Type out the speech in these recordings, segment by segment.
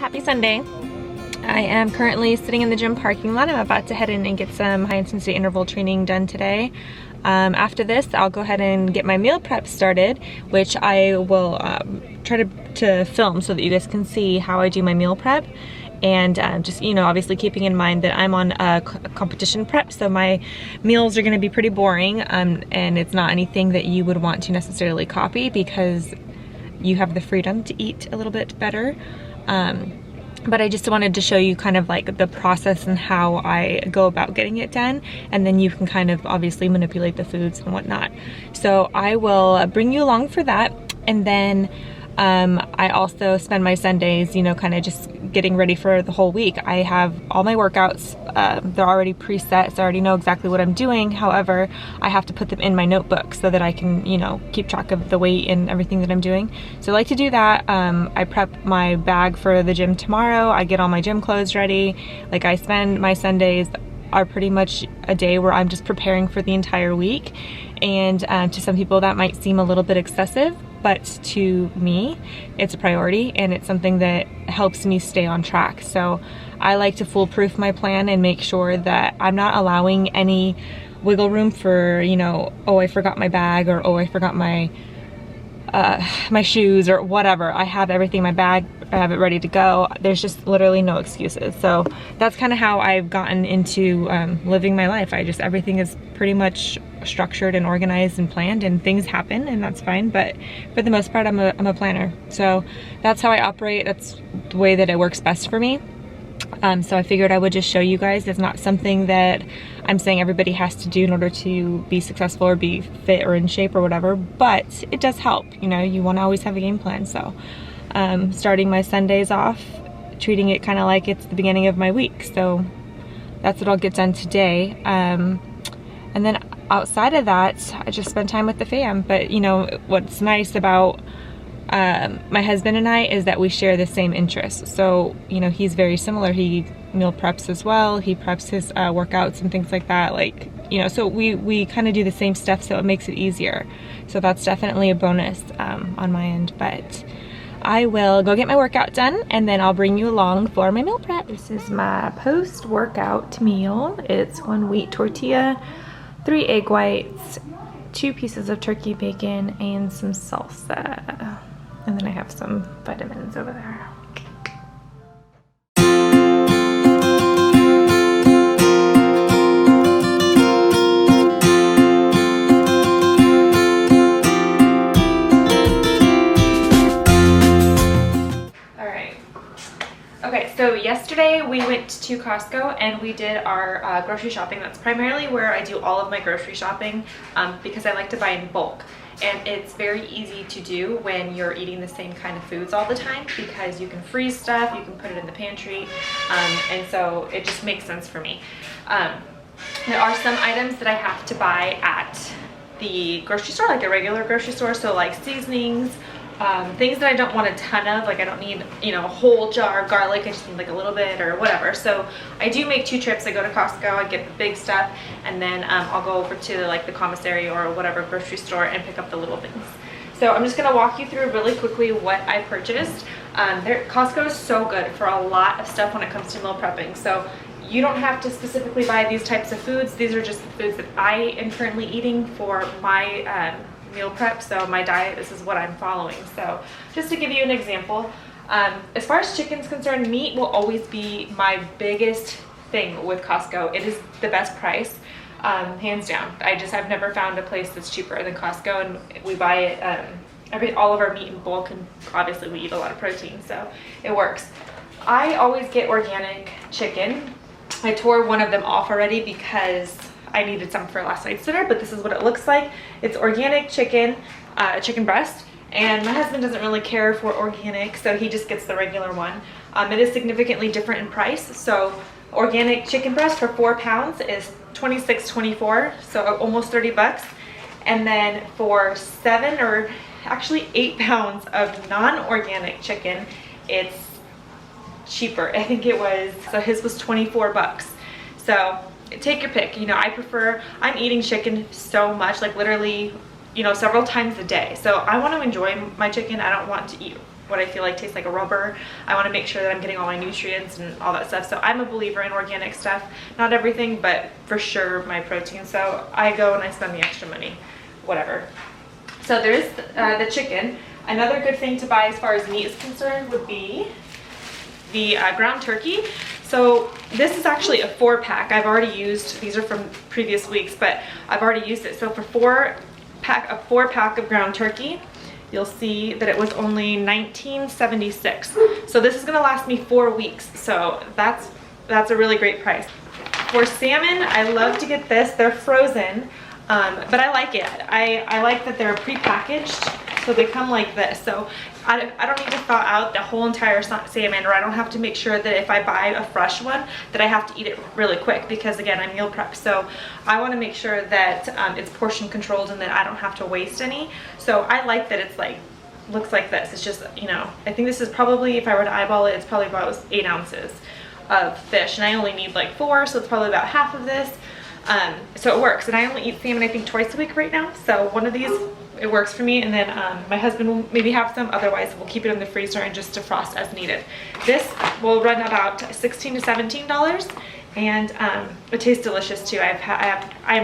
happy Sunday. I am currently sitting in the gym parking lot. I'm about to head in and get some high intensity interval training done today. After this, I'll go ahead and get my meal prep started, which I will try to film so that you guys can see how I do my meal prep. And just, you know, obviously keeping in mind that I'm on a competition prep, so my meals are going to be pretty boring, and it's not anything that you would want to necessarily copy because you have the freedom to eat a little bit better. But I just wanted to show you kind of like the process and how I go about getting it done, and then you can kind of obviously manipulate the foods and whatnot. So I will bring you along for that, and then I also spend my Sundays, you know, kind of just getting ready for the whole week. I have all my workouts, they're already preset, so I already know exactly what I'm doing. However, I have to put them in my notebook so that I can, you know, keep track of the weight and everything that I'm doing. So I like to do that. I prep my bag for the gym tomorrow. I get all my gym clothes ready. Like, I spend my Sundays are pretty much a day where I'm just preparing for the entire week. And to some people that might seem a little bit excessive, but to me, it's a priority and it's something that helps me stay on track. So I like to foolproof my plan and make sure that I'm not allowing any wiggle room for, you know, oh, I forgot my bag, or oh, I forgot my my shoes, or whatever. I have everything in my bag, I have it ready to go. There's just literally no excuses. So that's kind of how I've gotten into living my life. Everything is pretty much structured and organized and planned, and things happen, and that's fine. But for the most part, I'm a planner. So that's how I operate. That's the way that it works best for me. So I figured I would just show you guys. It's not something that I'm saying everybody has to do in order to be successful or be fit or in shape or whatever, but it does help. You know, you want to always have a game plan. So starting my Sundays off, treating it kind of like it's the beginning of my week. So that's what I'll get done today. And then outside of that, I just spend time with the fam. But you know, what's nice about my husband and I is that we share the same interests. So, you know, he's very similar. He meal preps as well. He preps his workouts and things like that. Like, you know, so we kind of do the same stuff, so it makes it easier. So that's definitely a bonus on my end. But I will go get my workout done, and then I'll bring you along for my meal prep. This is my post-workout meal. It's 1 wheat tortilla, 3 egg whites, 2 pieces of turkey bacon, and some salsa. And then I have some vitamins over there. Okay, so yesterday we went to Costco and we did our grocery shopping. That's primarily where I do all of my grocery shopping because I like to buy in bulk. And it's very easy to do when you're eating the same kind of foods all the time, because you can freeze stuff, you can put it in the pantry, and so it just makes sense for me. There are some items that I have to buy at the grocery store, like a regular grocery store, so like seasonings, things that I don't want a ton of. Like, I don't need, you know, a whole jar of garlic. I just need like a little bit or whatever. So I do make 2 trips. I go to Costco, I get the big stuff, and then I'll go over to like the commissary or whatever grocery store and pick up the little things. So I'm just gonna walk you through really quickly what I purchased. Costco is so good for a lot of stuff when it comes to meal prepping. So you don't have to specifically buy these types of foods. These are just the foods that I am currently eating for my meal prep. So my diet, this is what I'm following. So just to give you an example, as far as chicken's concerned, meat will always be my biggest thing with Costco. It is the best price, hands down. I've never found a place that's cheaper than Costco, and we buy it, all of our meat in bulk, and obviously we eat a lot of protein, so it works. I always get organic chicken. I tore one of them off already because I needed some for last night's dinner, but this is what it looks like. It's organic chicken, chicken breast, and my husband doesn't really care for organic, so he just gets the regular one. It is significantly different in price. So organic chicken breast for 4 pounds is $26.24, so almost 30 bucks. And then for 7 or actually 8 pounds of non-organic chicken, it's cheaper. I think it was, so his was 24 bucks. So take your pick. You know, I'm eating chicken so much, like literally, you know, several times a day. So I want to enjoy my chicken. I don't want to eat what I feel like tastes like a rubber. I want to make sure that I'm getting all my nutrients and all that stuff. So I'm a believer in organic stuff. Not everything, but for sure my protein. So I go and I spend the extra money, whatever. So there's the chicken. Another good thing to buy as far as meat is concerned would be the ground turkey. So this is actually a 4-pack. I've already used, these are from previous weeks, but I've already used it. So for a 4-pack of ground turkey, you'll see that it was only $19.76. So this is gonna last me 4 weeks. So that's a really great price. For salmon, I love to get this. They're frozen, but I like it. I like that they're pre-packaged. So they come like this. So I don't need to thaw out the whole entire salmon, or I don't have to make sure that if I buy a fresh one that I have to eat it really quick, because again, I meal prep. So I want to make sure that it's portion controlled and that I don't have to waste any. So I like that it's like, looks like this. It's just, you know, I think this is probably, if I were to eyeball it, it's probably about 8 ounces of fish. And I only need like 4, so it's probably about half of this. So it works. And I only eat salmon, I think, twice a week right now. So one of these, it works for me. And then my husband will maybe have some. Otherwise, we'll keep it in the freezer and just defrost as needed. This will run about $16 to $17. And it tastes delicious too. I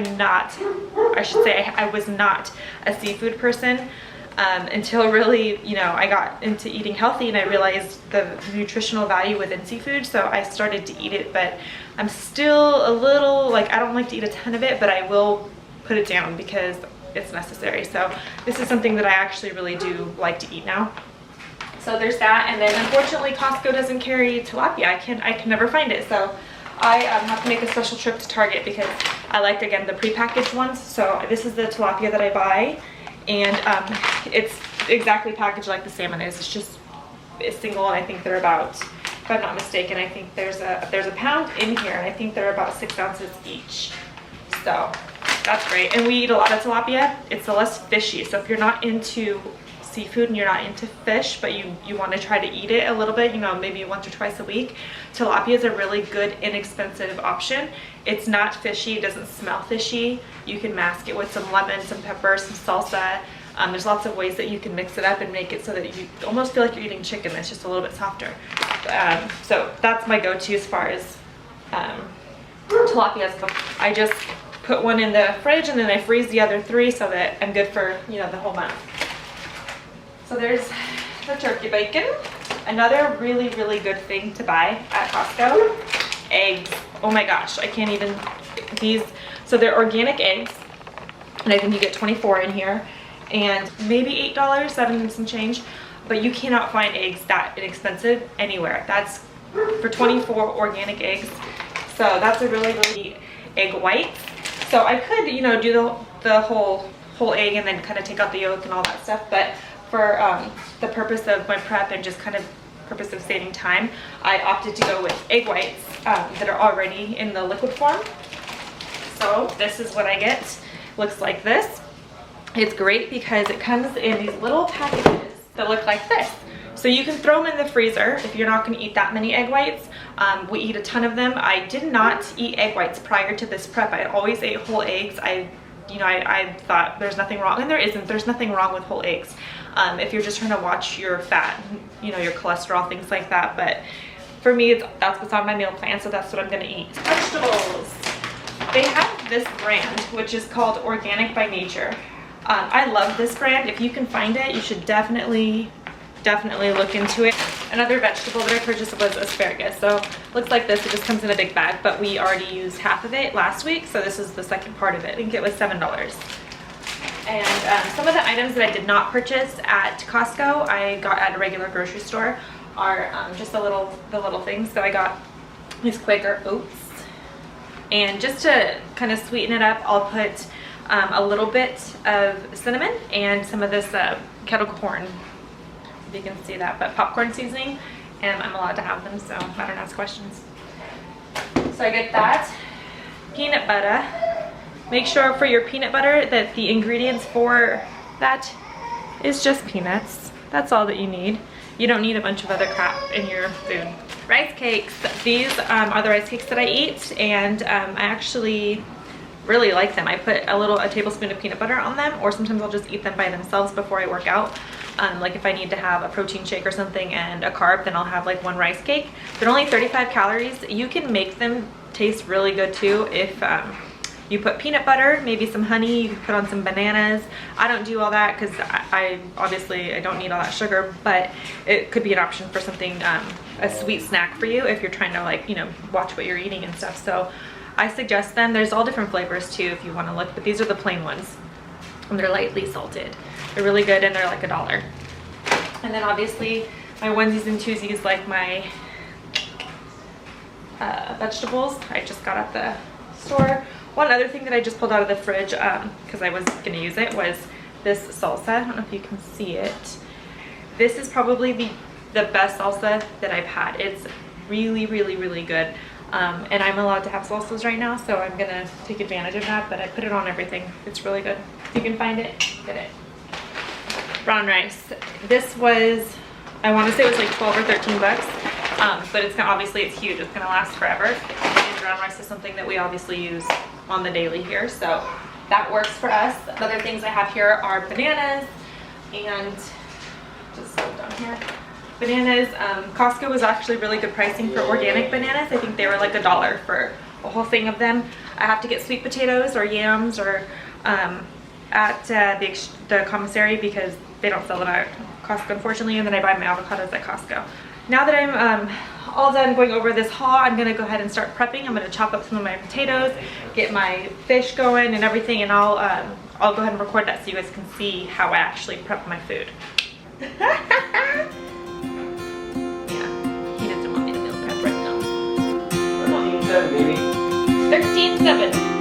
was not a seafood person until really, you know, I got into eating healthy and I realized the nutritional value within seafood. So I started to eat it, but I'm still a little, like, I don't like to eat a ton of it, but I will put it down because it's necessary. So this is something that I actually really do like to eat now. So there's that. And then unfortunately Costco doesn't carry tilapia. I can never find it. So I have to make a special trip to Target because I like, again, the prepackaged ones. So this is the tilapia that I buy, and it's exactly packaged like the salmon is. It's just it's single, and I think they're about, if I'm not mistaken, I think there's a pound in here, and I think they're about 6 ounces each. So that's great. And we eat a lot of tilapia. It's the less fishy. So if you're not into seafood and you're not into fish, but you want to try to eat it a little bit, you know, maybe once or twice a week, tilapia is a really good, inexpensive option. It's not fishy. It doesn't smell fishy. You can mask it with some lemon, some pepper, some salsa. There's lots of ways that you can mix it up and make it so that you almost feel like you're eating chicken. It's just a little bit softer. So that's my go-to as far as tilapia. I just put one in the fridge and then I freeze the other 3 so that I'm good for, you know, the whole month. So there's the turkey bacon. Another really, really good thing to buy at Costco, eggs. Oh my gosh, I can't even, these, so they're organic eggs, and I think you get 24 in here, and maybe $8, 7 and some change, but you cannot find eggs that inexpensive anywhere. That's for 24 organic eggs. So that's a really, really egg white. So I could, you know, do the whole egg and then kind of take out the yolk and all that stuff, but for the purpose of my prep and just kind of purpose of saving time, I opted to go with egg whites that are already in the liquid form. So this is what I get. Looks like this. It's great because it comes in these little packages that look like this. So you can throw them in the freezer if you're not going to eat that many egg whites. We eat a ton of them. I did not eat egg whites prior to this prep. I always ate whole eggs. I thought there's nothing wrong, and there isn't. There's nothing wrong with whole eggs. If you're just trying to watch your fat, you know, your cholesterol, things like that. But for me, that's what's on my meal plan, so that's what I'm gonna eat. Vegetables. They have this brand, which is called Organic by Nature. I love this brand. If you can find it, you should definitely look into it. Another vegetable that I purchased was asparagus. So looks like this. It just comes in a big bag, but we already used half of it last week, so this is the second part of it. I think it was $7. And some of the items that I did not purchase at Costco, I got at a regular grocery store, are just the little things. So I got these Quaker oats, and just to kind of sweeten it up, I'll put a little bit of cinnamon and some of this kettle corn, if you can see that, but popcorn seasoning, and I'm allowed to have them, so I don't ask questions. So I get that. Peanut butter. Make sure for your peanut butter that the ingredients for that is just peanuts. That's all that you need. You don't need a bunch of other crap in your food. Rice cakes. These are the rice cakes that I eat, and I actually really like them. I put a tablespoon of peanut butter on them, or sometimes I'll just eat them by themselves before I work out. Like if I need to have a protein shake or something and a carb, then I'll have like one rice cake. They're only 35 calories. You can make them taste really good too if you put peanut butter, maybe some honey, you can put on some bananas. I don't do all that because I obviously I don't need all that sugar, but it could be an option for something, a sweet snack for you if you're trying to, like, you know, watch what you're eating and stuff. So I suggest them. There's all different flavors too if you want to look, but these are the plain ones and they're lightly salted. They're really good and they're like $1. And then obviously my onesies and twosies, like my vegetables I just got at the store. One other thing that I just pulled out of the fridge because I was gonna use it was this salsa. I don't know if you can see it. This is probably the best salsa that I've had. It's really, really, really good. And I'm allowed to have salsas right now, so I'm gonna take advantage of that, but I put it on everything. It's really good. If you can find it, get it. Brown rice. This was, I want to say it was like 12 or 13 bucks, but it's gonna, obviously it's huge. It's gonna last forever. And brown rice is something that we obviously use on the daily here, so that works for us. The other things I have here are bananas and just go down here. Bananas. Costco was actually really good pricing for organic bananas. I think they were like $1 for a whole thing of them. I have to get sweet potatoes or yams or at the commissary because they don't sell them at Costco, unfortunately, and then I buy my avocados at Costco. Now that I'm all done going over this haul, I'm gonna go ahead and start prepping. I'm gonna chop up some of my potatoes, get my fish going and everything, and I'll go ahead and record that so you guys can see how I actually prep my food. Yeah, he doesn't want me to meal prep right now. 13-7, baby. 13-7.